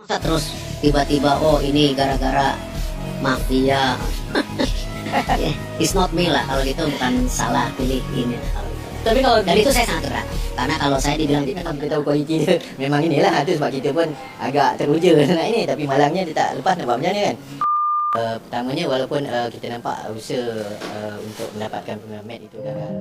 Masa terus tiba-tiba, oh ini gara-gara mafia. Yeah, it's not me lah, kalau gitu bukan salah pilih ini lah, kalau gitu. Tapi kalau Dan itu saya sangat keberatan, karena kalau saya dibilang kita kan beritahu kualiti dia memang inilah itu sebab kita pun agak teruja nak ini, tapi malangnya dia tak lepas nampak macam ni kan. Pertamanya walaupun kita nampak usaha untuk mendapatkan permit itu gagal.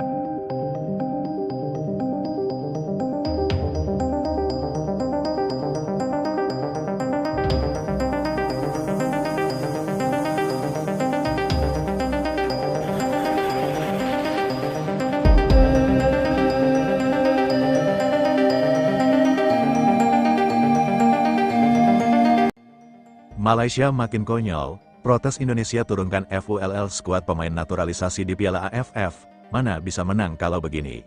Malaysia makin konyol, protes Indonesia turunkan FULL skuad pemain naturalisasi di Piala AFF, mana bisa menang kalau begini.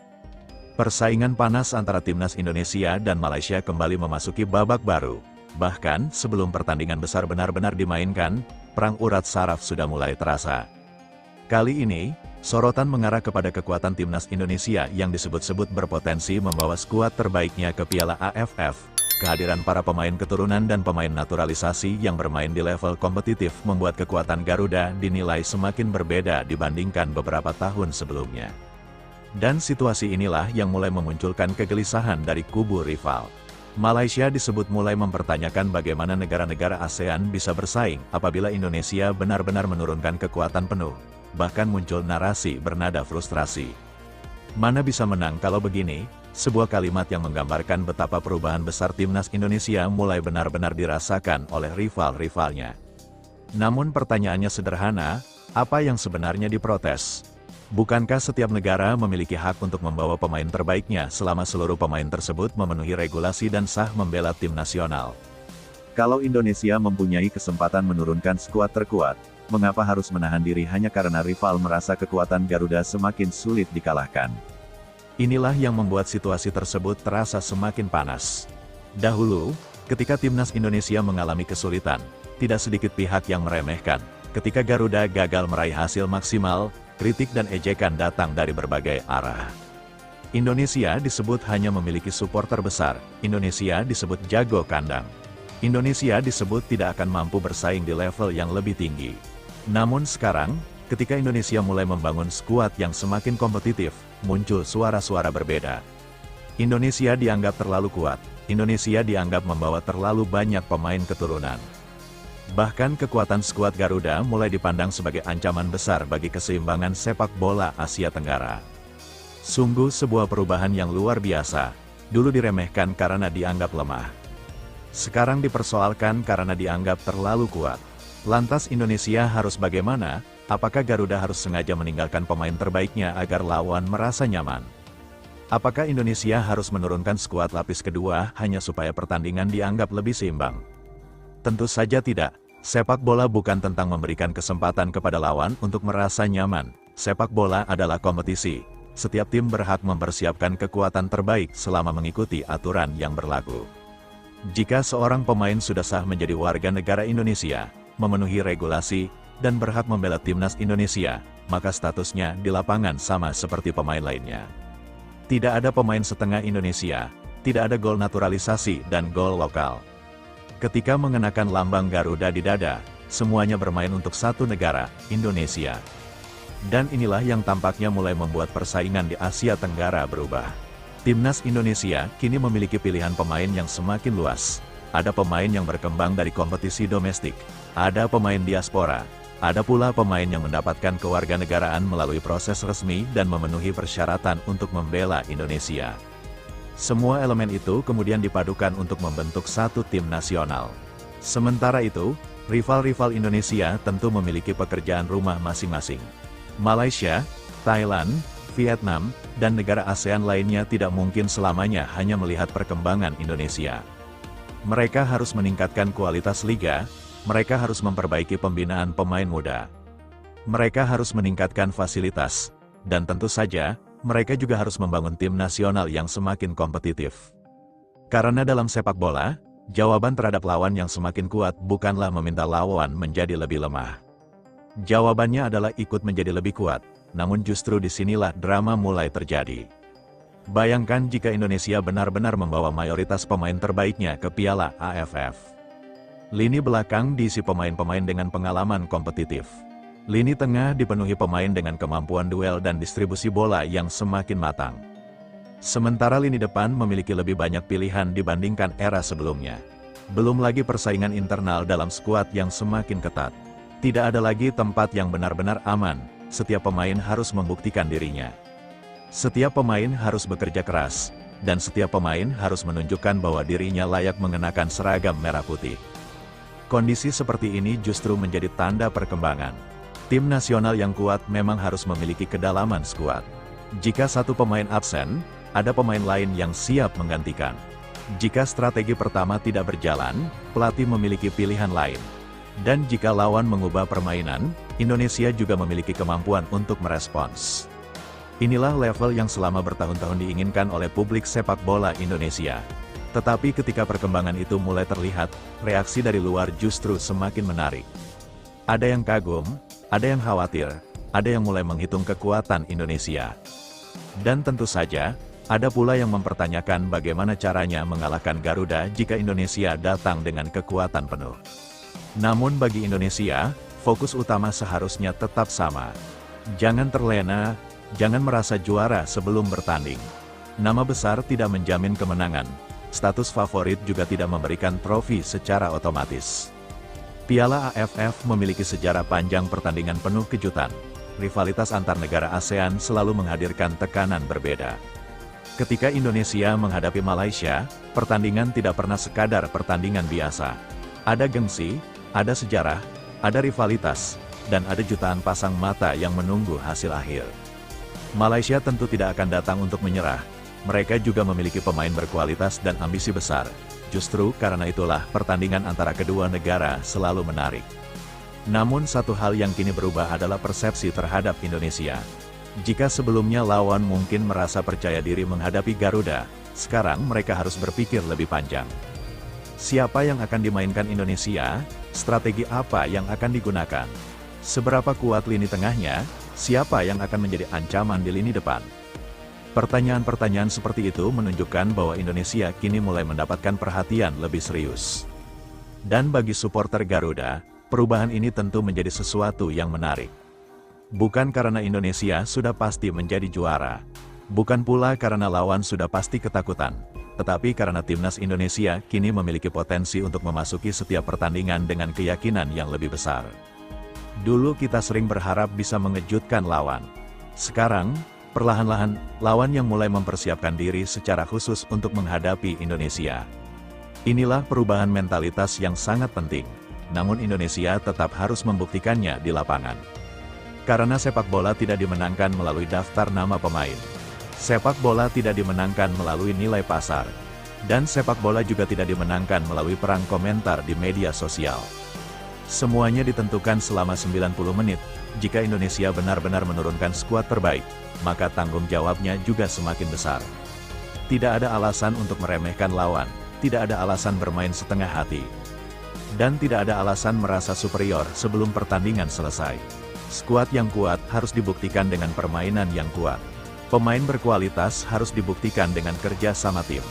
Persaingan panas antara timnas Indonesia dan Malaysia kembali memasuki babak baru. Bahkan, sebelum pertandingan besar benar-benar dimainkan, perang urat saraf sudah mulai terasa. Kali ini, sorotan mengarah kepada kekuatan timnas Indonesia yang disebut-sebut berpotensi membawa skuad terbaiknya ke Piala AFF. Kehadiran para pemain keturunan dan pemain naturalisasi yang bermain di level kompetitif membuat kekuatan Garuda dinilai semakin berbeda dibandingkan beberapa tahun sebelumnya. Dan situasi inilah yang mulai memunculkan kegelisahan dari kubu rival. Malaysia disebut mulai mempertanyakan bagaimana negara-negara ASEAN bisa bersaing apabila Indonesia benar-benar menurunkan kekuatan penuh. Bahkan muncul narasi bernada frustrasi. Mana bisa menang kalau begini? Sebuah kalimat yang menggambarkan betapa perubahan besar timnas Indonesia mulai benar-benar dirasakan oleh rival-rivalnya. Namun pertanyaannya sederhana, apa yang sebenarnya diprotes? Bukankah setiap negara memiliki hak untuk membawa pemain terbaiknya selama seluruh pemain tersebut memenuhi regulasi dan sah membela tim nasional? Kalau Indonesia mempunyai kesempatan menurunkan skuad terkuat, mengapa harus menahan diri hanya karena rival merasa kekuatan Garuda semakin sulit dikalahkan? Inilah yang membuat situasi tersebut terasa semakin panas. Dahulu, ketika timnas Indonesia mengalami kesulitan, tidak sedikit pihak yang meremehkan. Ketika Garuda gagal meraih hasil maksimal, kritik dan ejekan datang dari berbagai arah. Indonesia disebut hanya memiliki supporter besar, Indonesia disebut jago kandang. Indonesia disebut tidak akan mampu bersaing di level yang lebih tinggi. Namun sekarang, ketika Indonesia mulai membangun skuad yang semakin kompetitif, muncul suara-suara berbeda. Indonesia dianggap terlalu kuat, Indonesia dianggap membawa terlalu banyak pemain keturunan. Bahkan kekuatan skuad Garuda mulai dipandang sebagai ancaman besar bagi keseimbangan sepak bola Asia Tenggara. Sungguh sebuah perubahan yang luar biasa, dulu diremehkan karena dianggap lemah. Sekarang dipersoalkan karena dianggap terlalu kuat. Lantas Indonesia harus bagaimana? Apakah Garuda harus sengaja meninggalkan pemain terbaiknya agar lawan merasa nyaman? Apakah Indonesia harus menurunkan skuad lapis kedua hanya supaya pertandingan dianggap lebih seimbang? Tentu saja tidak. Sepak bola bukan tentang memberikan kesempatan kepada lawan untuk merasa nyaman. Sepak bola adalah kompetisi. Setiap tim berhak mempersiapkan kekuatan terbaik selama mengikuti aturan yang berlaku. Jika seorang pemain sudah sah menjadi warga negara Indonesia, memenuhi regulasi, dan berhak membela timnas Indonesia, maka statusnya di lapangan sama seperti pemain lainnya. Tidak ada pemain setengah Indonesia, tidak ada gol naturalisasi dan gol lokal. Ketika mengenakan lambang Garuda di dada, semuanya bermain untuk satu negara, Indonesia. Dan inilah yang tampaknya mulai membuat persaingan di Asia Tenggara berubah. Timnas Indonesia kini memiliki pilihan pemain yang semakin luas. Ada pemain yang berkembang dari kompetisi domestik, ada pemain diaspora, ada pula pemain yang mendapatkan kewarganegaraan melalui proses resmi dan memenuhi persyaratan untuk membela Indonesia. Semua elemen itu kemudian dipadukan untuk membentuk satu tim nasional. Sementara itu, rival-rival Indonesia tentu memiliki pekerjaan rumah masing-masing. Malaysia, Thailand, Vietnam, dan negara ASEAN lainnya tidak mungkin selamanya hanya melihat perkembangan Indonesia. Mereka harus meningkatkan kualitas liga, mereka harus memperbaiki pembinaan pemain muda. Mereka harus meningkatkan fasilitas, dan tentu saja, mereka juga harus membangun tim nasional yang semakin kompetitif. Karena dalam sepak bola, jawaban terhadap lawan yang semakin kuat bukanlah meminta lawan menjadi lebih lemah. Jawabannya adalah ikut menjadi lebih kuat, namun justru disinilah drama mulai terjadi. Bayangkan jika Indonesia benar-benar membawa mayoritas pemain terbaiknya ke Piala AFF. Lini belakang diisi pemain-pemain dengan pengalaman kompetitif. Lini tengah dipenuhi pemain dengan kemampuan duel dan distribusi bola yang semakin matang. Sementara lini depan memiliki lebih banyak pilihan dibandingkan era sebelumnya. Belum lagi persaingan internal dalam skuad yang semakin ketat. Tidak ada lagi tempat yang benar-benar aman, setiap pemain harus membuktikan dirinya. Setiap pemain harus bekerja keras, dan setiap pemain harus menunjukkan bahwa dirinya layak mengenakan seragam merah putih. Kondisi seperti ini justru menjadi tanda perkembangan. Tim nasional yang kuat memang harus memiliki kedalaman skuad. Jika satu pemain absen, ada pemain lain yang siap menggantikan. Jika strategi pertama tidak berjalan, pelatih memiliki pilihan lain. Dan jika lawan mengubah permainan, Indonesia juga memiliki kemampuan untuk merespons. Inilah level yang selama bertahun-tahun diinginkan oleh publik sepak bola Indonesia. Tetapi ketika perkembangan itu mulai terlihat, reaksi dari luar justru semakin menarik. Ada yang kagum, ada yang khawatir, ada yang mulai menghitung kekuatan Indonesia. Dan tentu saja, ada pula yang mempertanyakan bagaimana caranya mengalahkan Garuda jika Indonesia datang dengan kekuatan penuh. Namun bagi Indonesia, fokus utama seharusnya tetap sama. Jangan terlena, jangan merasa juara sebelum bertanding. Nama besar tidak menjamin kemenangan. Status favorit juga tidak memberikan trofi secara otomatis. Piala AFF memiliki sejarah panjang pertandingan penuh kejutan. Rivalitas antar negara ASEAN selalu menghadirkan tekanan berbeda. Ketika Indonesia menghadapi Malaysia, pertandingan tidak pernah sekadar pertandingan biasa. Ada gengsi, ada sejarah, ada rivalitas, dan ada jutaan pasang mata yang menunggu hasil akhir. Malaysia tentu tidak akan datang untuk menyerah. Mereka juga memiliki pemain berkualitas dan ambisi besar. Justru karena itulah pertandingan antara kedua negara selalu menarik. Namun satu hal yang kini berubah adalah persepsi terhadap Indonesia. Jika sebelumnya lawan mungkin merasa percaya diri menghadapi Garuda, sekarang mereka harus berpikir lebih panjang. Siapa yang akan dimainkan Indonesia? Strategi apa yang akan digunakan? Seberapa kuat lini tengahnya? Siapa yang akan menjadi ancaman di lini depan? Pertanyaan-pertanyaan seperti itu menunjukkan bahwa Indonesia kini mulai mendapatkan perhatian lebih serius. Dan bagi supporter Garuda, perubahan ini tentu menjadi sesuatu yang menarik. Bukan karena Indonesia sudah pasti menjadi juara. Bukan pula karena lawan sudah pasti ketakutan. Tetapi karena timnas Indonesia kini memiliki potensi untuk memasuki setiap pertandingan dengan keyakinan yang lebih besar. Dulu kita sering berharap bisa mengejutkan lawan. Sekarang, perlahan-lahan, lawan yang mulai mempersiapkan diri secara khusus untuk menghadapi Indonesia. Inilah perubahan mentalitas yang sangat penting, namun Indonesia tetap harus membuktikannya di lapangan. Karena sepak bola tidak dimenangkan melalui daftar nama pemain. Sepak bola tidak dimenangkan melalui nilai pasar. Dan sepak bola juga tidak dimenangkan melalui perang komentar di media sosial. Semuanya ditentukan selama 90 menit. Jika Indonesia benar-benar menurunkan skuad terbaik, maka tanggung jawabnya juga semakin besar. Tidak ada alasan untuk meremehkan lawan, tidak ada alasan bermain setengah hati. Dan tidak ada alasan merasa superior sebelum pertandingan selesai. Skuad yang kuat harus dibuktikan dengan permainan yang kuat. Pemain berkualitas harus dibuktikan dengan kerja sama tim.